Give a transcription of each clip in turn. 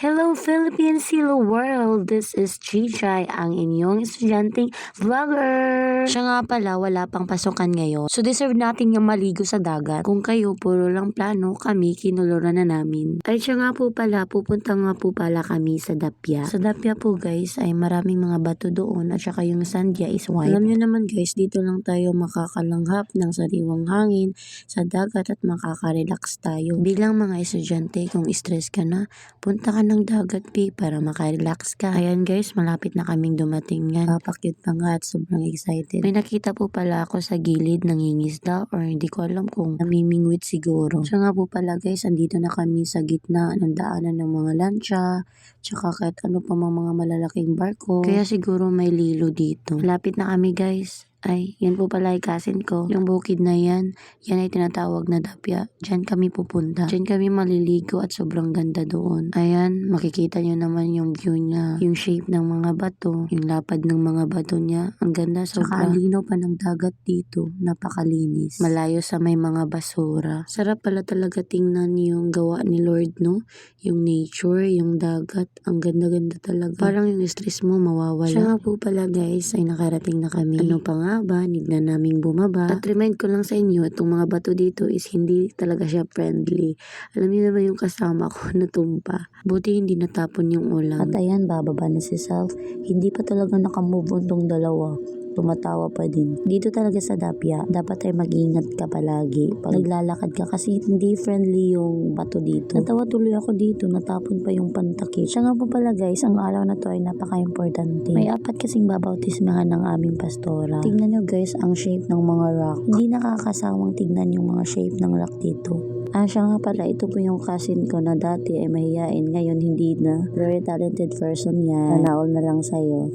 Hello Philippines, hello world! This is Chichay, ang inyong estudyanteng vlogger! Siya nga pala, wala pang pasukan ngayon. So deserve natin yung maligo sa dagat. Kung kayo puro lang plano, kami kinuluran na namin. Ay siya nga po pala, pupunta nga po pala kami sa Dapya. Sa Dapya po guys, ay maraming mga bato doon at saka yung sandya is white. Alam nyo naman guys, dito lang tayo makakalanghap ng sariwang hangin sa dagat at makaka-relax tayo. Bilang mga estudyante, kung stress ka na, punta ka ng dagat para makarelax ka. Ayan guys, malapit na kaming dumating yan. Papakyut pa nga at sobrang excited. May nakita po pala ako sa gilid nangingisda or hindi ko alam kung namimingwit siguro. So nga po pala guys, andito na kami sa gitna ng daanan ng mga lancha, tsaka kahit ano pa mga malalaking barko. Kaya siguro may lilo dito. Malapit na kami guys. Ay, yan po pala ay cousin ko. Yung bukid na yan ay tinatawag na Dapya. Diyan kami pupunta. Diyan kami maliligo at sobrang ganda doon. Ayan, makikita nyo naman yung view niya. Yung shape ng mga bato, yung lapad ng mga bato niya. Ang ganda, sobra. Saka linaw pa ng dagat dito. Napakalinis. Malayo sa may mga basura. Sarap pala talaga tingnan yung gawa ni Lord, no? Yung nature, yung dagat. Ang ganda-ganda talaga. Parang yung stress mo mawawala. Siya nga po pala guys, ay nakarating na kami. Ano pa nga ba, need na naming bumaba. At remind ko lang sa inyo, itong mga bato dito is hindi talaga siya friendly. Alam niyo naman yung kasama ko natumpa. Buti hindi natapon yung ulam. At ayan, bababa na si Self. Hindi pa talaga nakamove on tong dalawa. Tumatawa pa din. Dito talaga sa Dapya, dapat ay mag-ingat ka palagi pag naglalakad ka kasi hindi friendly yung bato dito. Natawa tuloy ako dito, natapon pa yung pantakip. Siya nga po pala guys, ang araw na to ay napaka-importante. May 4 kasing babautismahan ng aming pastora. Tingnan nyo guys ang shape ng mga rock. Hindi nakakasawang tignan yung mga shape ng rock dito. Siya nga pala, ito po yung cousin ko na dati ay mahihain, ngayon hindi na. Very talented person yan. Nanaol na lang sa'yo.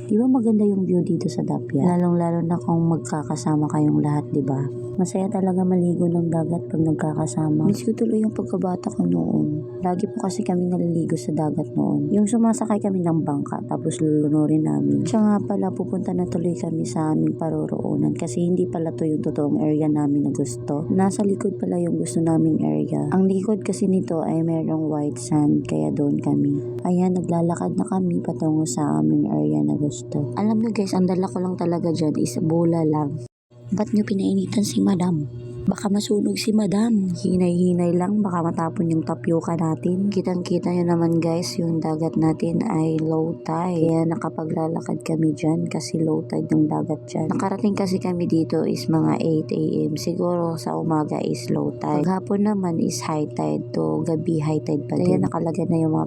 Di ba maganda yung view dito sa Dapya? Lalong-lalo na kung magkakasama kayong lahat, di ba? Masaya talaga maligo ng dagat pag nagkakasama. Miss ko tuloy yung pagkabata ko noon. Lagi po kasi kami naliligo sa dagat noon. Yung sumasakay kami ng bangka tapos lulunurin namin. Siya nga pala, pupunta na tuloy kami sa aming paroroonan kasi hindi pala to yung totoong area namin na gusto. Nasa likod pala yung gusto naming area. Ang likod kasi nito ay merong white sand kaya doon kami. Ayan, naglalakad na kami patungo sa aming area na gusto. Alam nyo guys, ang dala ko lang talaga dyan is bola lang. Ba't nyo pinainitan si madam? Baka masunog si madam. Hinay-hinay lang, baka matapon yung tapioca natin. Kitang-kita nyo naman guys, yung dagat natin ay low tide. Kaya nakapaglalakad kami dyan kasi low tide ng dagat dyan. Nakarating kasi kami dito is mga 8 AM. Siguro sa umaga is low tide. Paghapon naman is high tide to gabi high tide pa din. Kaya nakalagay na yung mga